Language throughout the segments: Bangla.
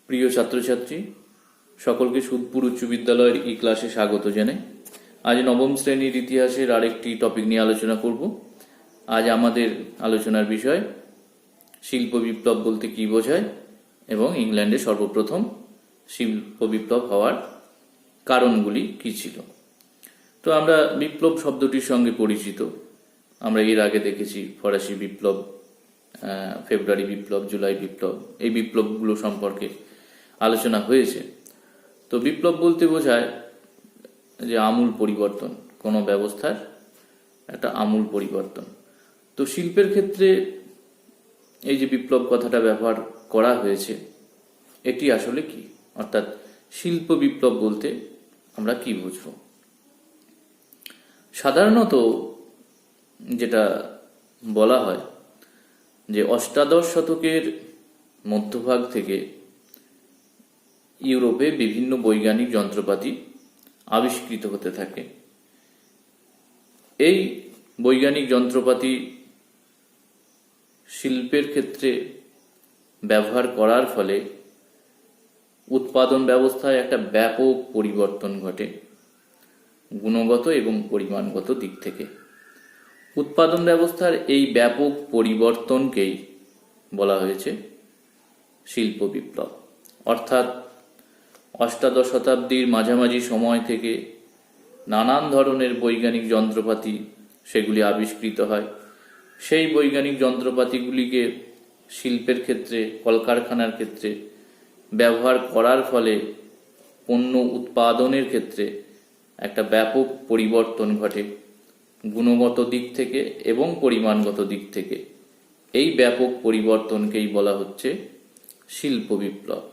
প্রিয় ছাত্রছাত্রী, সকলকে সুদপুর উচ্চ বিদ্যালয়ের ই ক্লাসে স্বাগত জানাই। আজ নবম শ্রেণীর ইতিহাসের আরেকটি টপিক নিয়ে আলোচনা করব। আজ আমাদের আলোচনার বিষয় শিল্প বিপ্লব বলতে কি বোঝায় এবং ইংল্যান্ডে সর্বপ্রথম শিল্প বিপ্লব হওয়ার কারণগুলি কি ছিল। তো আমরা বিপ্লব শব্দটির সঙ্গে পরিচিত। আমরা এর আগে দেখেছি ফরাসি বিপ্লব, ফেব্রুয়ারি বিপ্লব, জুলাই বিপ্লব, এই বিপ্লবগুলো সম্পর্কে আলোচনা হয়েছে। তো বিপ্লব বলতে বোঝায় যে আমূল পরিবর্তন, কোনো ব্যবস্থার একটা আমূল পরিবর্তন। তো শিল্পের ক্ষেত্রে এই যে বিপ্লব কথাটা ব্যবহার করা হয়েছে, এটি আসলে কি, অর্থাৎ শিল্প বিপ্লব বলতে আমরা কি বুঝব। সাধারণত যেটা বলা হয় যে অষ্টাদশ শতকের মধ্যভাগ থেকে ইউরোপে বিভিন্ন বৈজ্ঞানিক যন্ত্রপাতি আবিষ্কৃত হতে থাকে। এই বৈজ্ঞানিক যন্ত্রপাতি শিল্পের ক্ষেত্রে ব্যবহার করার ফলে উৎপাদন ব্যবস্থায় একটা ব্যাপক পরিবর্তন ঘটে, গুণগত এবং পরিমাণগত দিক থেকে। উৎপাদন ব্যবস্থার এই ব্যাপক পরিবর্তনকেই বলা হয়েছে শিল্প বিপ্লব। অর্থাৎ অষ্টাদশ শতাব্দীর মাঝামাঝি সময় থেকে নানান ধরনের বৈজ্ঞানিক যন্ত্রপাতি সেগুলি আবিষ্কৃত হয়। সেই বৈজ্ঞানিক যন্ত্রপাতিগুলিকে শিল্পের ক্ষেত্রে, কলকারখানার ক্ষেত্রে ব্যবহার করার ফলে পণ্য উৎপাদনের ক্ষেত্রে একটা ব্যাপক পরিবর্তন ঘটে, গুণগত দিক থেকে এবং পরিমাণগত দিক থেকে। এই ব্যাপক পরিবর্তনকেই বলা হচ্ছে শিল্প বিপ্লব।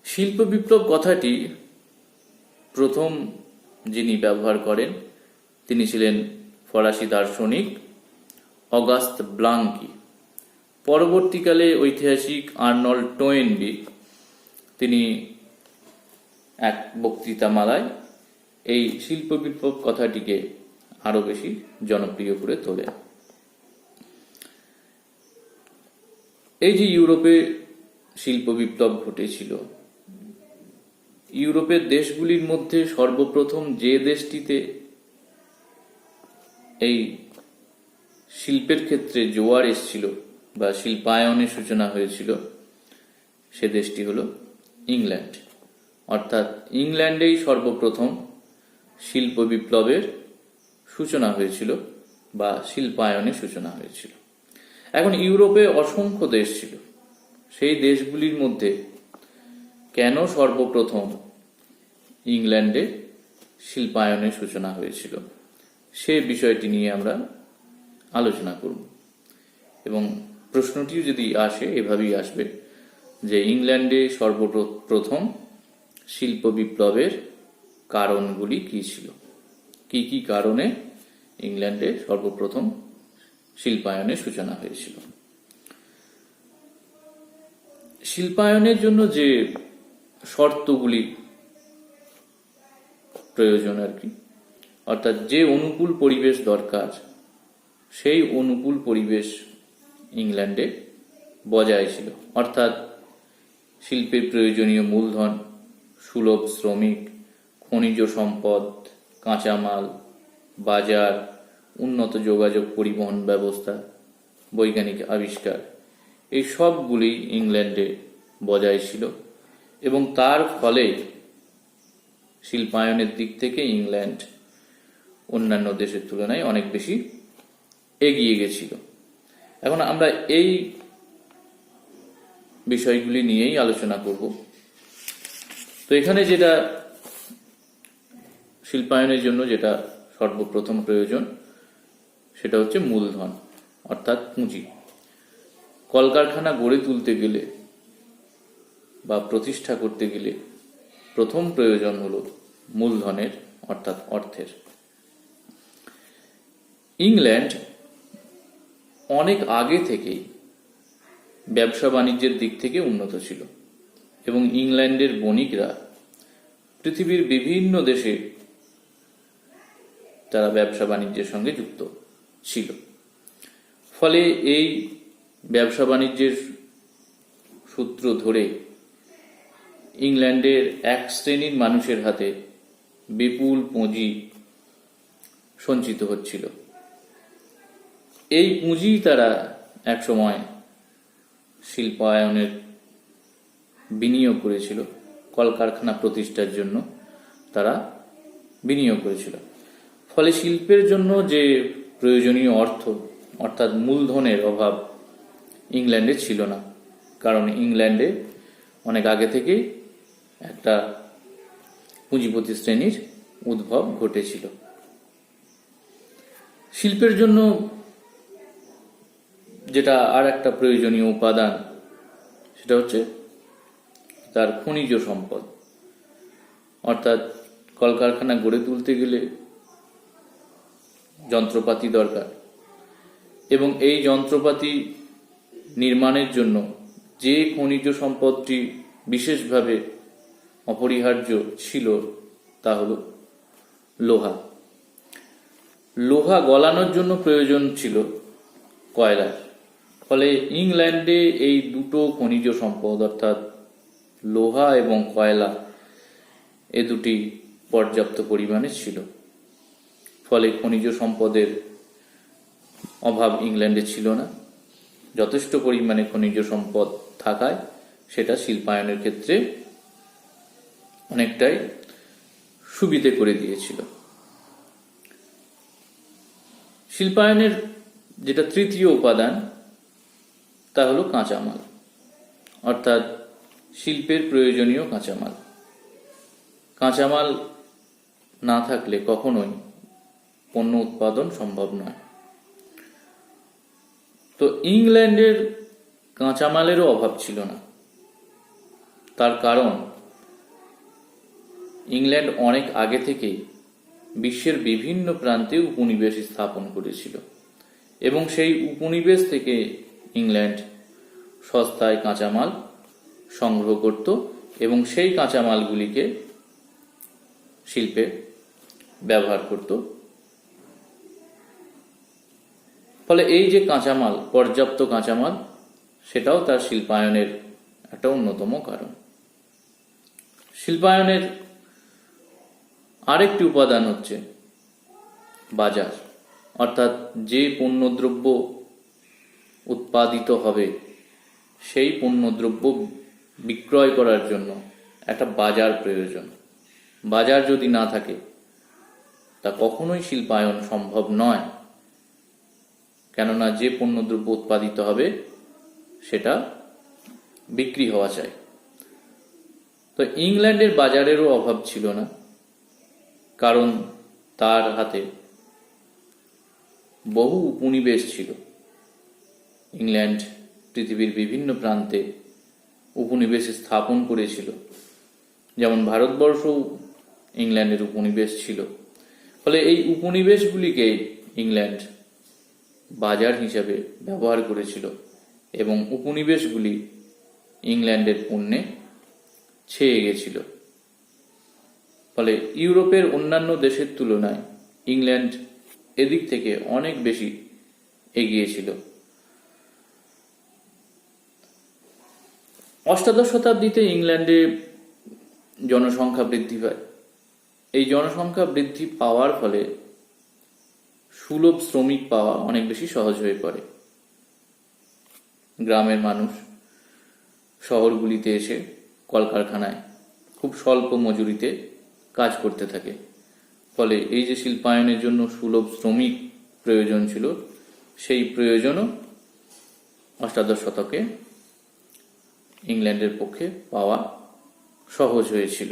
শিল্প বিপ্লব কথাটি প্রথম যিনি ব্যবহার করেন তিনি ছিলেন ফরাসি দার্শনিক অগাস্ত ব্লাঙ্কি। পরবর্তীকালে ঐতিহাসিক আর্নল্ড টোয়েনবি তিনি এক বক্তৃতামালায় এই শিল্প বিপ্লব কথাটিকে আরো বেশি জনপ্রিয় করে তোলেন। এই যে ইউরোপে শিল্প বিপ্লব ঘটেছিল, ইউরোপের দেশগুলির মধ্যে সর্বপ্রথম যে দেশটিতে এই শিল্পের ক্ষেত্রে জোয়ার এসেছিল বা শিল্পায়নের সূচনা হয়েছিল, সে দেশটি হলো ইংল্যান্ড। অর্থাৎ ইংল্যান্ডেই সর্বপ্রথম শিল্প বিপ্লবের সূচনা হয়েছিল বা শিল্পায়নের সূচনা হয়েছিল। এখন ইউরোপে অসংখ্য দেশ ছিল, সেই দেশগুলির মধ্যে কেন সর্বপ্রথম ইংল্যান্ডে শিল্পায়নের সূচনা হয়েছিল সে বিষয়টি নিয়ে আমরা আলোচনা করব। এবং প্রশ্নটিও যদি আসে, এভাবেই আসবে যে ইংল্যান্ডে সর্বপ্রথম শিল্প বিপ্লবের কারণগুলি কি ছিল, কি কি কারণে ইংল্যান্ডে সর্বপ্রথম শিল্পায়নের সূচনা হয়েছিল। শিল্পায়নের জন্য যে শর্তগুলি প্রয়োজন আর কি, অর্থাৎ যে অনুকূল পরিবেশ দরকার, সেই অনুকূল পরিবেশ ইংল্যান্ডে বজায় ছিল। অর্থাৎ শিল্পের প্রয়োজনীয় মূলধন, সুলভ শ্রমিক, খনিজ সম্পদ, কাঁচামাল, বাজার, উন্নত যোগাযোগ পরিবহন ব্যবস্থা, বৈজ্ঞানিক আবিষ্কার, এই সবগুলি ইংল্যান্ডে বজায় ছিল এবং তার ফলে শিল্পায়নের দিক থেকে ইংল্যান্ড অন্যান্য দেশের তুলনায় অনেক বেশি এগিয়ে গেছিল। এখন আমরা এই বিষয়গুলি নিয়েই আলোচনা করব। তো এখানে যেটা শিল্পায়নের জন্য যেটা সর্বপ্রথম প্রয়োজন সেটা হচ্ছে মূলধন, অর্থাৎ পুঁজি। কলকারখানা গড়ে তুলতে গেলে বা প্রতিষ্ঠা করতে গেলে প্রথম প্রয়োজন হলো মূলধনের, অর্থাৎ অর্থের। ইংল্যান্ড অনেক আগে থেকেই ব্যবসা বাণিজ্যের দিক থেকে উন্নত ছিল এবং ইংল্যান্ডের বণিকরা পৃথিবীর বিভিন্ন দেশে তারা ব্যবসা বাণিজ্যের সঙ্গে যুক্ত ছিল। ফলে এই ব্যবসা বাণিজ্যের সূত্র ধরে ইংল্যান্ডের এক শ্রেণীর মানুষের হাতে বিপুল পুঁজি সঞ্চিত হচ্ছিল। এই পুঁজি তারা একসময় শিল্পায়নের বিনিয়োগ করেছিল, কলকারখানা প্রতিষ্ঠার জন্য তারা বিনিয়োগ করেছিল। ফলে শিল্পের জন্য যে প্রয়োজনীয় অর্থ অর্থাৎ মূলধনের অভাব ইংল্যান্ডে ছিল না, কারণ ইংল্যান্ডে অনেক আগে থেকেই একটা পুঁজিপতি শ্রেণীর উদ্ভব ঘটেছিল। শিল্পের জন্য যেটা আর একটা প্রয়োজনীয় উপাদান, সেটা হচ্ছে তার খনিজ সম্পদ। অর্থাৎ কলকারখানা গড়ে তুলতে গেলে যন্ত্রপাতি দরকার, এবং এই যন্ত্রপাতি নির্মাণের জন্য যে খনিজ সম্পদটি বিশেষভাবে অপরিহার্য ছিল তা হল লোহা। লোহা গলানোর জন্য প্রয়োজন ছিল কয়লার। ফলে ইংল্যান্ডে এই দুটো খনিজ সম্পদ অর্থাৎ লোহা এবং কয়লা এ দুটি পর্যাপ্ত পরিমাণে ছিল। ফলে খনিজ সম্পদের অভাব ইংল্যান্ডে ছিল না। যথেষ্ট পরিমাণে খনিজ সম্পদ থাকায় সেটা শিল্পায়নের ক্ষেত্রে অনেকটাই সুবিধে করে দিয়েছিল। শিল্পায়নের যেটা তৃতীয় উপাদান তা হলো কাঁচামাল, অর্থাৎ শিল্পের প্রয়োজনীয় কাঁচামাল। কাঁচামাল না থাকলে কখনোই পণ্য উৎপাদন সম্ভব নয়। তো ইংল্যান্ডের কাঁচামালেরও অভাব ছিল না। তার কারণ ইংল্যান্ড অনেক আগে থেকেই বিশ্বের বিভিন্ন প্রান্তে উপনিবেশ স্থাপন করেছিল, এবং সেই উপনিবেশ থেকে ইংল্যান্ড সস্তায় কাঁচামাল সংগ্রহ করত এবং সেই কাঁচামালগুলিকে শিল্পে ব্যবহার করত। ফলে এই যে কাঁচামাল, পর্যাপ্ত কাঁচামাল, সেটাও তার শিল্পায়নের একটা অন্যতম কারণ। শিল্পায়নের আরেকটি উপাদান হচ্ছে বাজার, অর্থাৎ যে পণ্যদ্রব্য উৎপাদিত হবে সেই পণ্যদ্রব্য বিক্রয় করার জন্য একটা বাজার প্রয়োজন। বাজার যদি না থাকে তা কখনোই শিল্পায়ন সম্ভব নয়, কেননা যে পণ্যদ্রব্য উৎপাদিত হবে সেটা বিক্রি হওয়া চাই। তো ইংল্যান্ডের বাজারেরও অভাব ছিল না, কারণ তার হাতে বহু উপনিবেশ ছিল। ইংল্যান্ড পৃথিবীর বিভিন্ন প্রান্তে উপনিবেশ স্থাপন করেছিল, যেমন ভারতবর্ষও ইংল্যান্ডের উপনিবেশ ছিল। ফলে এই উপনিবেশগুলিকে ইংল্যান্ড বাজার হিসাবে ব্যবহার করেছিল এবং উপনিবেশগুলি ইংল্যান্ডের পণ্যে ছেয়ে গেছিল। ফলে ইউরোপের অন্যান্য দেশের তুলনায় ইংল্যান্ড এদিক থেকে অনেক বেশি এগিয়ে ছিল। অষ্টাদশ শতাব্দীতে ইংল্যান্ডে জনসংখ্যা বৃদ্ধি পায়। এই জনসংখ্যা বৃদ্ধি পাওয়ার ফলে সুলভ শ্রমিক পাওয়া অনেক বেশি সহজ হয়ে পড়ে। গ্রামের মানুষ শহরগুলিতে এসে কলকারখানায় খুব স্বল্প মজুরিতে কাজ করতে থাকে। ফলে এই যে শিল্পায়নের জন্য সুলভ শ্রমিক প্রয়োজন ছিল, সেই প্রয়োজনও অষ্টাদশ শতকে ইংল্যান্ডের পক্ষে পাওয়া সহজ হয়েছিল।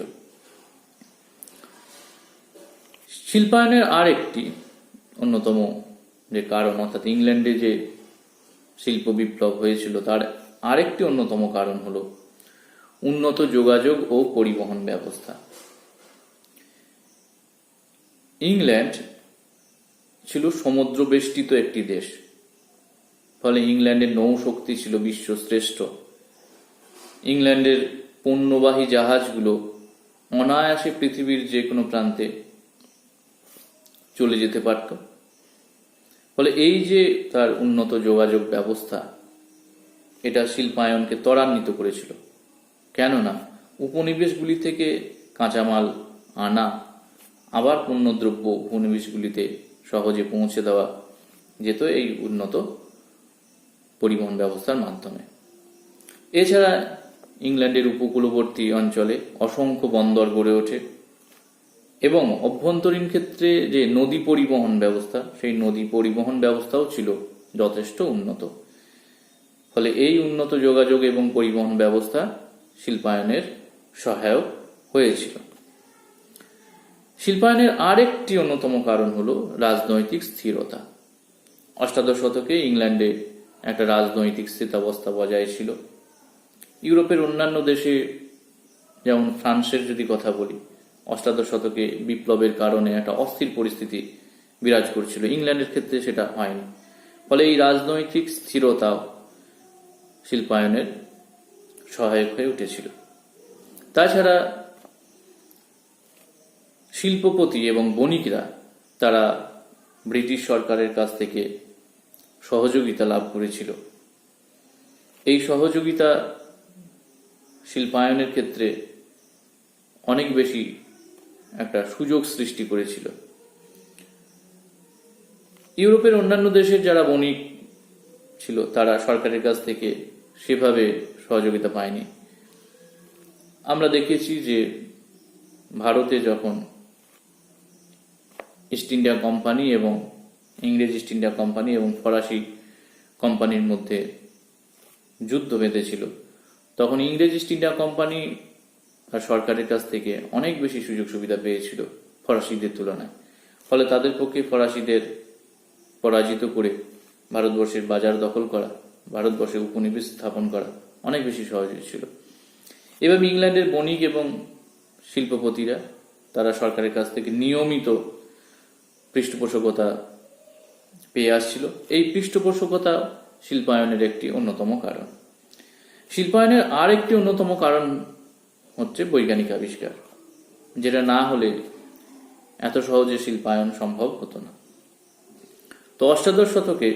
শিল্পায়নের আর একটি অন্যতম যে কারণ, অর্থাৎ ইংল্যান্ডে যে শিল্প বিপ্লব হয়েছিল তার আরেকটি অন্যতম কারণ হলো উন্নত যোগাযোগ ও পরিবহন ব্যবস্থা। ইংল্যান্ড ছিল সমুদ্র বেষ্টিত একটি দেশ। ফলে ইংল্যান্ডের নৌশক্তি ছিল বিশ্বশ্রেষ্ঠ। ইংল্যান্ডের পণ্যবাহী জাহাজগুলো অনায়াসে পৃথিবীর যে কোনো প্রান্তে চলে যেতে পারত। ফলে এই যে তার উন্নত যোগাযোগ ব্যবস্থা, এটা শিল্পায়নকে ত্বরান্বিত করেছিল। কেননা উপনিবেশগুলি থেকে কাঁচামাল আনা, আবার পণ্যদ্রব্য উপনিবেশগুলিতে সহজে পৌঁছে দেওয়া যেত এই উন্নত পরিবহন ব্যবস্থার মাধ্যমে। এছাড়া ইংল্যান্ডের উপকূলবর্তী অঞ্চলে অসংখ্য বন্দর গড়ে ওঠে এবং অভ্যন্তরীণ ক্ষেত্রে যে নদী পরিবহন ব্যবস্থা, সেই নদী পরিবহন ব্যবস্থাও ছিল যথেষ্ট উন্নত। ফলে এই উন্নত যোগাযোগ এবং পরিবহন ব্যবস্থা শিল্পায়নের সহায়ক হয়েছিল। শিল্পায়নের আরেকটি অন্যতম কারণ হলো রাজনৈতিক স্থিরতা। অষ্টাদশ শতকে ইংল্যান্ডে একটা রাজনৈতিক স্থিতাবস্থা বজায় ছিল। ইউরোপের অন্যান্য দেশে, যেমন ফ্রান্সের যদি কথা বলি, অষ্টাদশ শতকে বিপ্লবের কারণে একটা অস্থির পরিস্থিতি বিরাজ করছিল। ইংল্যান্ডের ক্ষেত্রে সেটা হয়নি। ফলে এই রাজনৈতিক স্থিরতা শিল্পায়নের সহায়ক হয়ে উঠেছিল। তাছাড়া শিল্পপতি এবং বণিকরা তারা ব্রিটিশ সরকারের কাছ থেকে সহযোগিতা লাভ করেছিল। এই সহযোগিতা শিল্পায়নের ক্ষেত্রে অনেক বেশি একটা সুযোগ সৃষ্টি করেছিল। ইউরোপের অন্যান্য দেশের যারা বণিক ছিল তারা সরকারের কাছ থেকে সেভাবে সহযোগিতা পায়নি। আমরা দেখেছি যে ভারতে যখন ইস্ট ইন্ডিয়া কোম্পানি এবং ইংরেজ ইস্ট ইন্ডিয়া কোম্পানি এবং ফরাসি কোম্পানির মধ্যে যুদ্ধ বেঁধেছিল, তখন ইংরেজ ইস্ট ইন্ডিয়া কোম্পানি আর সরকারের কাছ থেকে অনেক বেশি সুযোগ সুবিধা পেয়েছিল ফরাসিদের তুলনায়। ফলে তাদের পক্ষে ফরাসিদের পরাজিত করে ভারতবর্ষের বাজার দখল করা, ভারতবর্ষে উপনিবেশ স্থাপন করা অনেক বেশি সহজ ছিল। এভাবে ইংল্যান্ডের বণিক এবং শিল্পপতিরা তারা সরকারের কাছ থেকে নিয়মিত পৃষ্ঠপোষকতা পেয়ে আসছিল। এই পৃষ্ঠপোষকতা শিল্পায়নের একটি অন্যতম কারণ। শিল্পায়নের আর একটি অন্যতম কারণ হচ্ছে বৈজ্ঞানিক আবিষ্কার, যেটা না হলে এত সহজে শিল্পায়ন সম্ভব হতো না। তো অষ্টাদশ শতকে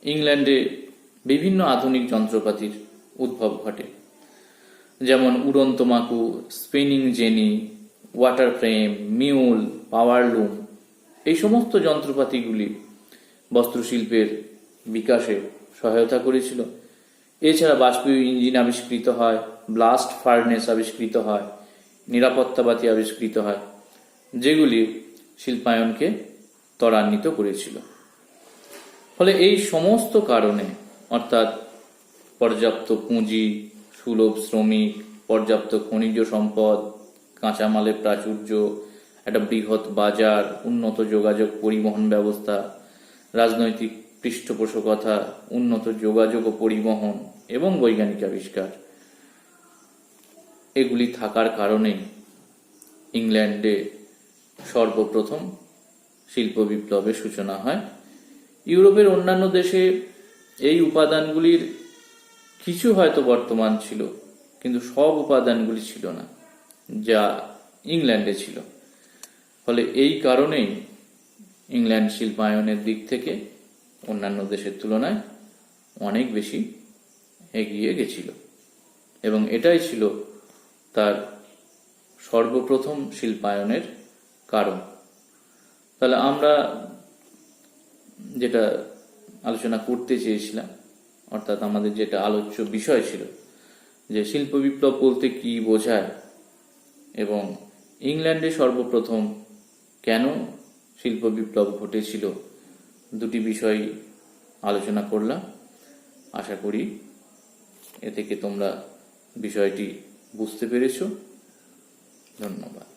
ইংল্যান্ডে বিভিন্ন আধুনিক যন্ত্রপাতির উদ্ভব ঘটে, যেমন উড়ন্ত মাকু, spinning jenny, water frame, mule, power loom. এই সমস্ত যন্ত্রপাতিগুলি বস্ত্রশিল্পের বিকাশে সহায়তা করেছিল। এছাড়া বাষ্পীয় ইঞ্জিন আবিষ্কৃত হয়, ব্লাস্ট ফার্নেস আবিষ্কৃত হয়, নিরাপত্তাবাতি আবিষ্কৃত হয়, যেগুলি শিল্পায়নকে ত্বরান্বিত করেছিল। ফলে এই সমস্ত কারণে, অর্থাৎ পর্যাপ্ত পুঁজি, সুলভ শ্রমিক, পর্যাপ্ত খনিজ সম্পদ, কাঁচামালের প্রাচুর্য, একটা বৃহৎ বাজার, উন্নত যোগাযোগ পরিবহন ব্যবস্থা, রাজনৈতিক পৃষ্ঠপোষকতা, উন্নত যোগাযোগ ও পরিবহন এবং বৈজ্ঞানিক আবিষ্কার, এগুলি থাকার কারণে ইংল্যান্ডে সর্বপ্রথম শিল্প বিপ্লবের সূচনা হয়। ইউরোপের অন্যান্য দেশে এই উপাদানগুলির কিছু হয়তো বর্তমান ছিল, কিন্তু সব উপাদানগুলি ছিল না যা ইংল্যান্ডে ছিল। ফলে এই কারণেই ইংল্যান্ড শিল্পায়নের দিক থেকে অন্যান্য দেশের তুলনায় অনেক বেশি এগিয়ে গেছিল এবং এটাই ছিল তার সর্বপ্রথম শিল্পায়নের কারণ। তাহলে আমরা যেটা আলোচনা করতে চেয়েছিলাম, অর্থাৎ আমাদের যেটা আলোচ্য বিষয় ছিল যে শিল্প বিপ্লব বলতে কি বোঝায় এবং ইংল্যান্ডে সর্বপ্রথম কেন শিল্প বিপ্লব ঘটেছিল, দুটি বিষয় আলোচনা করলাম। আশা করি এ থেকে তোমরা বিষয়টি বুঝতে পেরেছ। ধন্যবাদ।